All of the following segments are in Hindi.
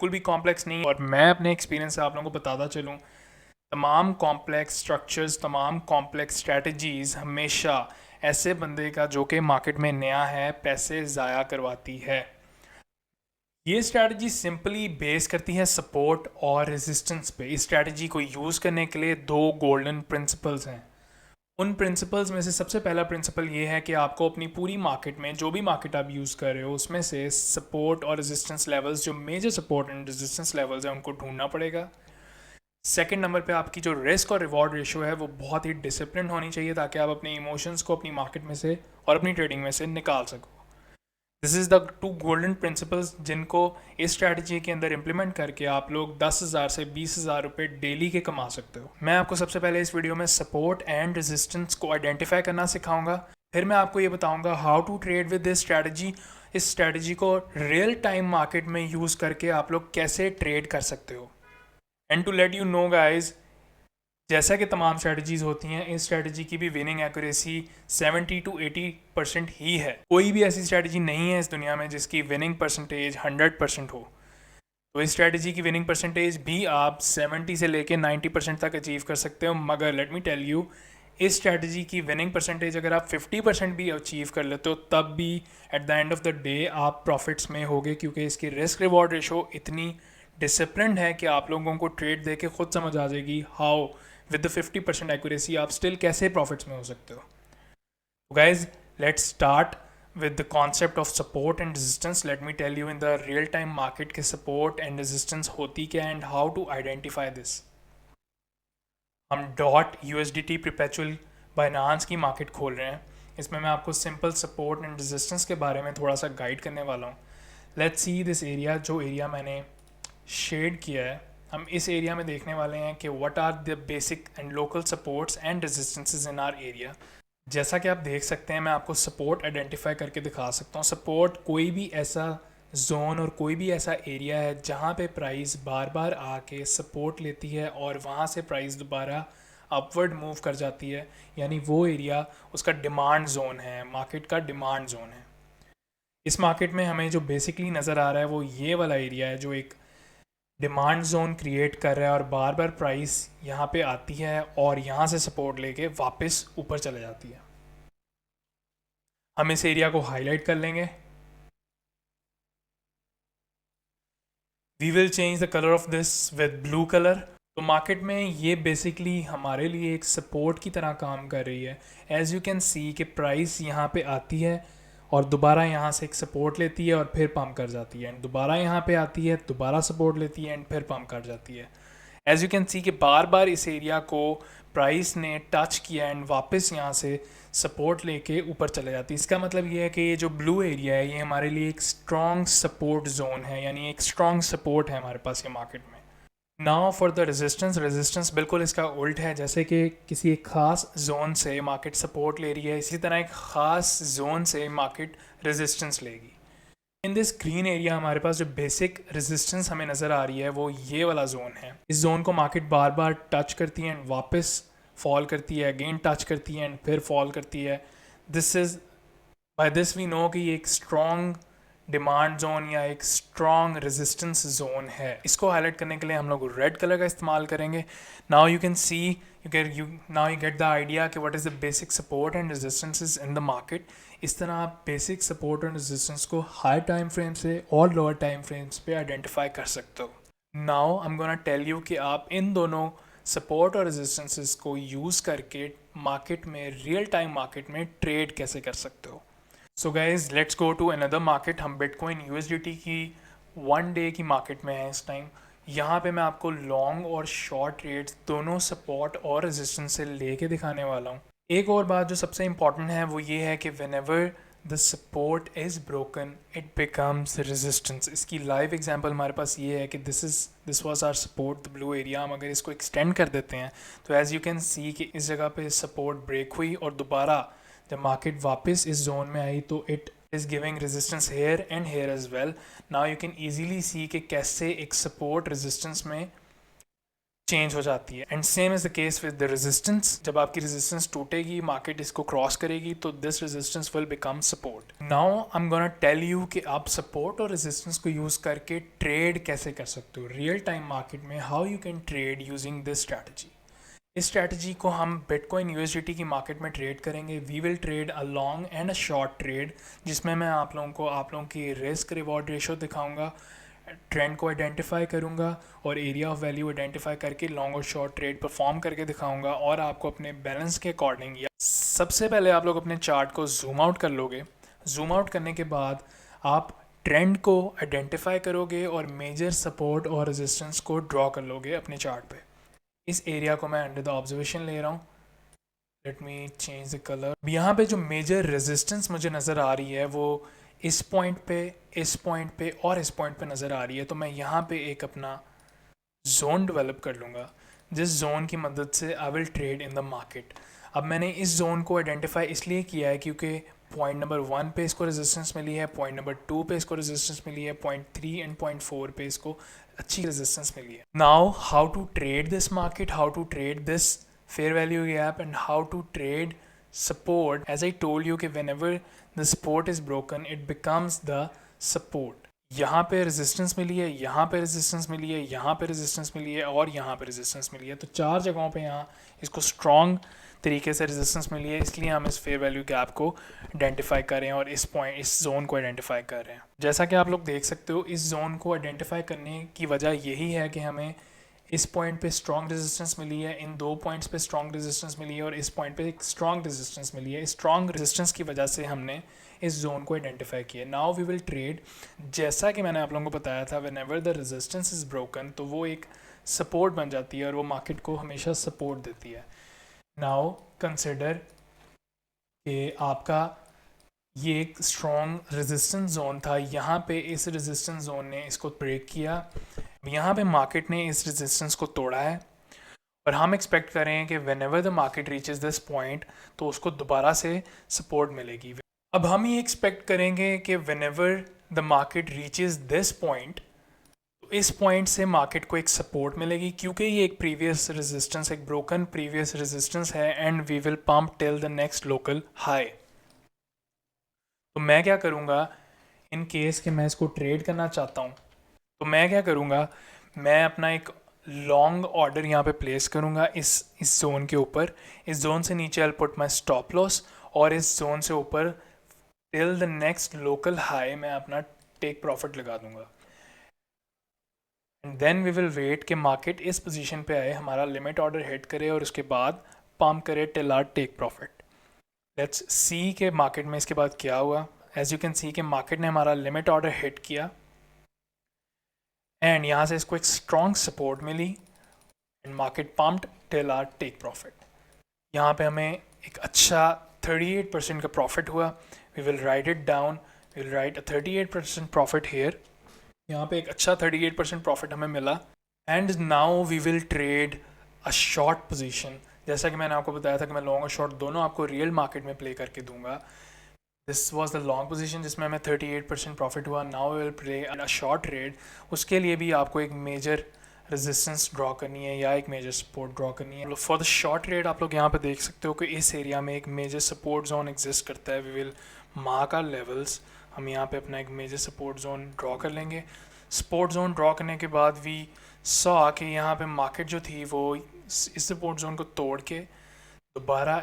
बिल्कुल भी कॉम्प्लेक्स नहीं। और मैं अपने एक्सपीरियंस से आप लोगों को बताता चलूँ, तमाम कॉम्प्लेक्स स्ट्रक्चर्स, तमाम कॉम्प्लेक्स स्ट्रैटेजीज़ हमेशा ऐसे बंदे का जो कि मार्केट में नया है पैसे ज़ाया करवाती है। ये स्ट्रैटेजी सिंपली बेस करती है सपोर्ट और रेजिस्टेंस पे। इस स्ट्रैटेजी को यूज़ करने के लिए दो गोल्डन प्रिंसिपल्स हैं। उन प्रिंसिपल्स में से सबसे पहला प्रिंसिपल ये है कि आपको अपनी पूरी मार्केट में, जो भी मार्केट आप यूज़ कर रहे हो, उसमें से सपोर्ट और रेजिस्टेंस लेवल्स, जो major support and resistance levels हैं, उनको ढूंढना पड़ेगा। सेकंड नंबर पे आपकी जो रिस्क और रिवॉर्ड रेशियो है वो बहुत ही डिसिप्लिन होनी चाहिए, ताकि आप अपने इमोशंस को अपनी मार्केट में से और अपनी ट्रेडिंग में से निकाल सको। This is the two golden principles जिनको इस स्ट्रैटेजी के अंदर इंप्लीमेंट करके आप लोग 10,000 से 20,000 रुपये डेली के कमा सकते हो। मैं आपको सबसे पहले इस वीडियो में सपोर्ट एंड रेजिस्टेंस को आइडेंटिफाई करना सिखाऊंगा। फिर मैं आपको ये बताऊंगा how to trade with this strategy. इस स्ट्रैटेजी को रियल टाइम मार्केट में यूज़ करके आप लोग कैसे ट्रेड कर सकते हो। And to let you know guys, जैसा कि तमाम स्ट्रैटेजीज होती हैं, इस स्ट्रैटेजी की भी विनिंग एक्यूरेसी 70 to 80% ही है। कोई भी ऐसी स्ट्रैटेजी नहीं है इस दुनिया में जिसकी विनिंग परसेंटेज 100% हो। तो इस स्ट्रैटेजी की विनिंग परसेंटेज भी आप 70 से लेके 90% तक अचीव कर सकते हो। मगर लेट मी टेल यू, इस स्ट्रैटेजी की विनिंग परसेंटेज अगर आप 50% भी अचीव कर लेते हो, तब भी at the end of the day आप प्रॉफिट्स में होगे, क्योंकि इसकी रिस्क रिवॉर्ड रेशो इतनी डिसिप्लिन है कि आप लोगों को ट्रेड देके खुद समझ आ जाएगी हाउ विद द 50% एक्यूरेसी आप स्टिल कैसे प्रॉफिट्स में हो सकते हो। तो guys, let's start with the concept of support and resistance. Let me tell you in the real time market के support and resistance होती क्या and how to identify this. हम डॉट USDT perpetual बाइनांस की मार्केट खोल रहे हैं। इसमें मैं आपको सिंपल सपोर्ट एंड रेजिस्टेंस के बारे में थोड़ा सा गाइड करने वाला हूँ। लेट्स सी दिस एरिया, जो एरिया मैंने शेड किया है, हम इस एरिया में देखने वाले हैं कि what are the basic and local supports and resistances in our area. जैसा कि आप देख सकते हैं, मैं आपको सपोर्ट आइडेंटिफाई करके दिखा सकता हूँ। सपोर्ट कोई भी ऐसा जोन और कोई भी ऐसा एरिया है जहाँ पे प्राइस बार बार आके सपोर्ट लेती है और वहाँ से प्राइस दोबारा अपवर्ड मूव कर जाती है, यानी वो एरिया उसका डिमांड जोन है, मार्केट का डिमांड जोन है। इस मार्केट में हमें जो बेसिकली नज़र आ रहा है वो ये वाला एरिया है, जो एक डिमांड जोन क्रिएट कर रहा है और बार बार प्राइस यहाँ पे आती है और यहाँ से सपोर्ट लेके वापस ऊपर चले जाती है। हम इस एरिया को हाईलाइट कर लेंगे। We will change the colour of this with blue colour. तो मार्केट में ये बेसिकली हमारे लिए एक सपोर्ट की तरह काम कर रही है। एज यू कैन सी कि प्राइस यहाँ पे आती है और दोबारा यहाँ से एक सपोर्ट लेती है और फिर पम्प कर जाती है, एंड दोबारा यहाँ पे आती है, दोबारा सपोर्ट लेती है एंड फिर पम्प कर जाती है। एज यू कैन सी कि बार बार इस एरिया को प्राइस ने टच किया एंड वापस यहाँ से सपोर्ट लेके ऊपर चले जाती है। इसका मतलब ये है कि ये जो ब्लू एरिया है ये हमारे लिए एक स्ट्रॉन्ग सपोर्ट जोन है, यानी एक स्ट्रॉन्ग सपोर्ट है हमारे पास ये मार्केट में। Now for the resistance. Resistance बिल्कुल इसका उल्ट है। जैसे कि किसी एक ख़ास जोन से मार्केट सपोर्ट ले रही है, इसी तरह एक ख़ास जोन से मार्केट रेजिस्टेंस लेगी। इन दिस ग्रीन एरिया हमारे पास जो बेसिक रेजिस्टेंस हमें नज़र आ रही है वो ये वाला जोन है। इस जोन को मार्केट बार बार टच करती है एंड वापस फॉल करती है, अगेन टच करती है एंड फिर फॉल करती है। This is by this we know कि ये एक स्ट्रॉन्ग डिमांड जोन या एक स्ट्रॉन्ग रेजिस्टेंस जोन है। इसको हाईलाइट करने के लिए हम लोग रेड कलर का इस्तेमाल करेंगे। Now you can see, now you get the idea कि what is the basic support and resistances in the market. इस तरह आप बेसिक सपोर्ट एंड रेजिस्टेंस को हाई टाइम फ्रेम से और लोअर टाइम फ्रेम्स पे आइडेंटिफाई कर सकते हो। Now I am gonna tell you कि आप इन दोनों सपोर्ट और रेजिस्टेंसेस को यूज़ करके मार्केट में, रियल टाइम मार्केट में ट्रेड कैसे कर सकते हो। So guys, let's go to another market. हम बिटकॉइन USDT की 1 डे की मार्केट में है इस टाइम। यहाँ पे मैं आपको लॉन्ग और शॉर्ट ट्रेड्स दोनों सपोर्ट और रेजिस्टेंस से लेके दिखाने वाला हूँ। एक और बात जो सबसे इम्पॉर्टेंट है वो ये है कि whenever the support is broken it becomes resistance. इसकी लाइव एग्जांपल हमारे पास ये है कि this was our support, the blue area. हम अगर इसको एक्सटेंड कर देते हैं तो एज़ यू कैन सी कि इस जगह पे सपोर्ट ब्रेक हुई और दोबारा जब मार्केट वापस इस जोन में आई तो it is giving resistance here and here as well. Now you can easily see कि कैसे एक सपोर्ट रेजिस्टेंस में चेंज हो जाती है। And same is the case with the resistance, जब आपकी रेजिस्टेंस टूटेगी, मार्केट इसको क्रॉस करेगी, तो this resistance will become support. Now I am gonna tell you कि आप सपोर्ट और रेजिस्टेंस को यूज़ करके ट्रेड कैसे कर सकते हो रियल टाइम मार्केट में, how you can trade using this strategy. इस स्ट्रैटेजी को हम बिटकॉइन यूएसडीटी की मार्केट में ट्रेड करेंगे। We will trade a long and a short trade, जिसमें मैं आप लोगों की रिस्क रिवॉर्ड रेशो दिखाऊंगा, ट्रेंड को आइडेंटिफाई करूंगा और एरिया ऑफ वैल्यू आइडेंटिफाई करके लॉन्ग और शॉर्ट ट्रेड परफॉर्म करके दिखाऊंगा, और आपको अपने बैलेंस के अकॉर्डिंग या सबसे पहले आप लोग अपने चार्ट को जूम आउट कर लोगे। जूम आउट करने के बाद आप ट्रेंड को आइडेंटिफाई करोगे और मेजर सपोर्ट और रेजिस्टेंस को ड्रॉ कर लोगे अपने चार्ट पे। इस एरिया को मैं अंडर द ऑब्जर्वेशन ले रहा हूँ। Let me change the colour. यहाँ पे जो मेजर रेजिस्टेंस मुझे नज़र आ रही है वो इस पॉइंट पे, इस पॉइंट पे और इस पॉइंट पे नज़र आ रही है। तो मैं यहाँ पे एक अपना जोन डेवलप कर लूँगा, जिस जोन की मदद से I will trade in the market. अब मैंने इस जोन को आइडेंटिफाई इसलिए किया है क्योंकि पॉइंट नंबर 1 पे इसको रेजिस्टेंस मिली है, पॉइंट नंबर 2 पे इसको रेजिस्टेंस मिली है, पॉइंट 3 एंड पॉइंट 4 पे इसको अच्छी रेजिस्टेंस मिली है। Now how to trade this market, how to trade this fair value gap, and how to trade support. As I told you कि whenever the support is broken it becomes the support. यहाँ पे रेजिस्टेंस मिली है, यहाँ पे रेजिस्टेंस मिली है, यहाँ पे रेजिस्टेंस मिली है और यहाँ पे रेजिस्टेंस मिली है। तो 4 जगहों पे यहाँ इसको स्ट्रॉन्ग तरीके से रेजिस्टेंस मिली है, इसलिए हम इस फेयर वैल्यू गैप को आइडेंटिफाई कर रहे हैं और इस पॉइंट, इस जोन को आइडेंटिफाई कर रहे हैं। जैसा कि आप लोग देख सकते हो, इस जोन को आइडेंटिफाई करने की वजह यही है कि हमें इस पॉइंट पे स्ट्रॉन्ग रेजिस्टेंस मिली है, इन 2 पॉइंट्स पे स्ट्रॉन्ग रेजिस्टेंस मिली है और इस पॉइंट पे एक स्ट्रॉन्ग रेजिस्टेंस मिली है। स्ट्रॉन्ग रेजिस्टेंस की वजह से हमने इस जोन को आइडेंटिफाई किया। नाउ वी विल ट्रेड, जैसा कि मैंने आप लोगों को बताया था, when ever the resistance is broken तो वो एक सपोर्ट बन जाती है और वो मार्केट को हमेशा सपोर्ट देती है। नाउ कंसिडर कि आपका ये एक स्ट्रॉन्ग रेजिस्टेंस जोन था, यहाँ पे इस रेजिस्टेंस जोन ने इसको ब्रेक किया, यहाँ पे मार्केट ने इस रेजिस्टेंस को तोड़ा है और हम एक्सपेक्ट कर रहे हैं कि when ever the market reaches this point तो उसको दोबारा से सपोर्ट मिलेगी। अब हम ये एक्सपेक्ट करेंगे कि when ever the market reaches this point तो इस पॉइंट से मार्केट को एक सपोर्ट मिलेगी, क्योंकि ये एक प्रीवियस रेजिस्टेंस, एक ब्रोकन प्रीवियस रेजिस्टेंस है, and we will pump till the next local high. तो मैं क्या करूँगा, इन केस कि मैं इसको ट्रेड करना चाहता हूँ, तो मैं क्या करूँगा, मैं अपना एक लॉन्ग ऑर्डर यहाँ पे प्लेस करूँगा इस जोन के ऊपर। इस जोन से नीचे I put my stop loss और इस जोन से ऊपर till the next local high मैं अपना टेक प्रॉफिट लगा दूँगा। And then we will wait कि मार्केट इस पोजीशन पे आए, हमारा लिमिट ऑर्डर हिट करे और उसके बाद पंप करे till our take profit. Let's see के मार्केट में इसके बाद क्या हुआ। एज यू कैन सी कि मार्केट ने हमारा लिमिट ऑर्डर हिट किया एंड यहाँ से इसको एक स्ट्रॉन्ग सपोर्ट मिली and market pumped till our take profit. यहाँ पे हमें एक अच्छा 38% का प्रॉफिट हुआ। We will write it down, we will write 38% profit here. यहाँ पे एक अच्छा 38% प्रॉफिट हमें मिला। And now we will trade a short position. जैसा कि मैंने आपको बताया था कि मैं लॉन्ग और शॉर्ट दोनों आपको रियल मार्केट में प्ले करके दूंगा। This was the long position जिसमें हमें 38% प्रॉफिट हुआ। Now we will play a short trade. उसके लिए भी आपको एक मेजर रेजिस्टेंस ड्रॉ करनी है या एक मेजर सपोर्ट ड्रॉ करनी है। फॉर द शॉर्ट ट्रेड आप लोग यहाँ पे देख सकते हो कि इस एरिया में एक मेजर सपोर्ट जोन एग्जिस्ट करता है। We will mark our levels. हम यहाँ पे अपना एक मेजर सपोर्ट जोन ड्रॉ कर लेंगे। सपोर्ट जोन ड्रॉ करने के बाद वी सॉ कि यहाँ पे मार्केट जो थी वो इस सपोर्ट जोन को तोड़ के दोबारा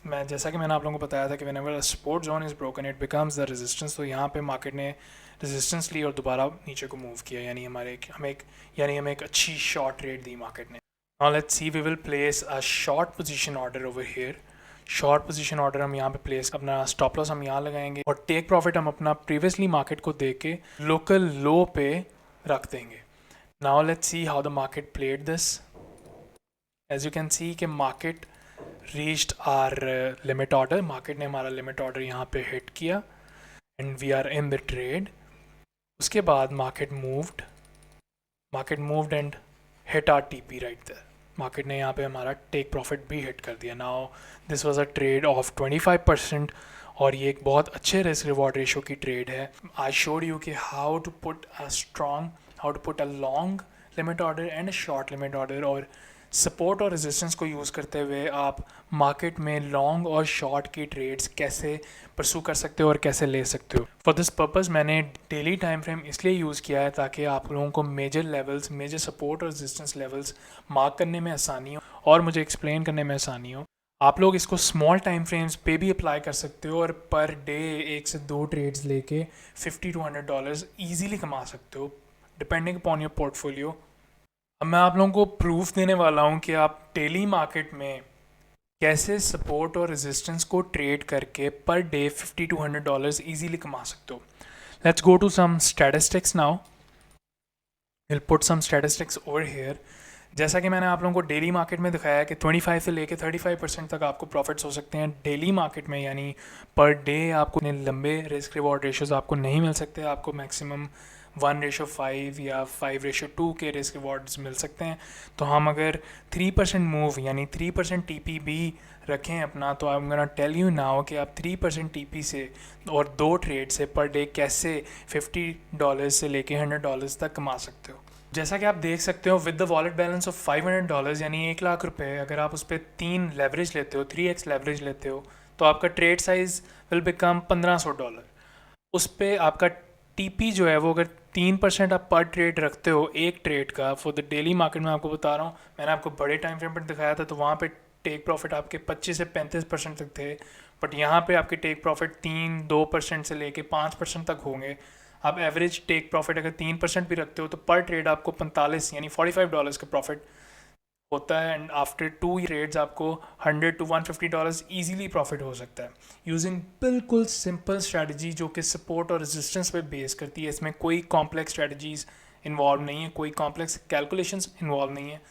मैं जैसा कि मैंने आप लोगों को बताया था कि whenever support zone is broken it becomes the resistance. तो यहाँ पे मार्केट ने रेजिस्टेंस ली और दोबारा नीचे को मूव किया, यानी हमें एक अच्छी शॉर्ट ट्रेड दी मार्केट ने। Now let's see, we will place a short position order over here. Short position order हम यहाँ पे प्लेस, अपना स्टॉप लॉस हम यहाँ लगाएंगे और टेक प्रॉफिट हम अपना प्रीवियसली मार्केट को दे के लोकल लो पे रख देंगे। Now let's see how the market played this. As you can see कि market reached our limit order. Market ने हमारा लिमिट ऑर्डर यहाँ पे हिट किया and we are in the trade. उसके बाद market moved and hit our TP right there. Market ने यहाँ पे हमारा टेक प्रॉफिट भी हिट कर दिया। Now this was a trade of 25% और ये एक बहुत अच्छे रिस्क रिवॉर्ड रेशो की ट्रेड है। आई शोड यू कि how to put a long limit order and short limit order, और सपोर्ट और रेजिस्टेंस को यूज़ करते हुए आप मार्केट में लॉन्ग और शॉर्ट की ट्रेड्स कैसे परसू कर सकते हो और कैसे ले सकते हो। फॉर दिस पर्पज़ मैंने डेली टाइम फ्रेम इसलिए यूज़ किया है ताकि आप लोगों को मेजर लेवल्स, मेजर सपोर्ट और रेजिस्टेंस लेवल्स मार्क करने में आसानी हो और मुझे एक्सप्लेन करने में आसानी हो। आप लोग इसको स्मॉल टाइम फ्रेम्स पे भी अप्लाई कर सकते हो और पर डे 1 से 2 ट्रेड्स लेके $50 to $100 ईजीली कमा सकते हो डिपेंडिंग अपॉन योर पोर्टफोलियो। अब मैं आप लोगों को प्रूफ देने वाला हूँ कि आप डेली मार्केट में कैसे सपोर्ट और रेजिस्टेंस को ट्रेड करके पर डे $50 to $100 ईजीली कमा सकते हो। Let's go to some statistics now. Will put some statistics over here. जैसा कि मैंने आप लोगों को डेली मार्केट में दिखाया है कि 25 से लेके 35% तक आपको प्रॉफिट्स हो सकते हैं डेली मार्केट में, यानी पर डे आपको इतने लंबे रिस्क रिवॉर्ड रेशोज़ आपको नहीं मिल सकते। आपको मैक्सिमम 1:5 या 5:2 के रिस्क रिवॉर्ड्स मिल सकते हैं। तो हम अगर 3% मूव यानी 3% टीपी भी रखें अपना, तो I am gonna tell you now कि आप 3% टीपी से और 2 ट्रेड से पर डे कैसे $50 से लेके $100 तक कमा सकते हो। जैसा कि आप देख सकते हो with the wallet balance of $500 यानी 1 लाख रुपए, अगर आप उस पर 3 लेवरेज लेते हो, 3x लेवरेज लेते हो, तो आपका ट्रेड साइज विल बिकम $1500। उस पर आपका टीपी जो है वो अगर 3% आप पर ट्रेड रखते हो एक ट्रेड का, फॉर द डेली मार्केट में आपको बता रहा हूँ, मैंने आपको बड़े टाइम फ्रेम पर दिखाया था तो वहाँ पे टेक प्रॉफिट आपके 25 से 35% तक थे, बट यहाँ पे आपके टेक प्रॉफिट 3-2% से लेके 5% तक होंगे। आप एवरेज टेक प्रॉफिट अगर 3% भी रखते हो तो पर ट्रेड आपको 45 यानी $45 का प्रॉफिट होता है, एंड आफ्टर 2 ट्रेड्स आपको $100 to $150 ईजीली प्रॉफिट हो सकता है यूजिंग बिल्कुल सिंपल स्ट्रैटेजी जो कि सपोर्ट और रेजिस्टेंस पे बेस करती है। इसमें कोई कॉम्प्लेक्स स्ट्रैटेजीज इन्वॉल्व नहीं है, कोई कॉम्प्लेक्स कैलकुलेशंस इन्वॉल्व नहीं है।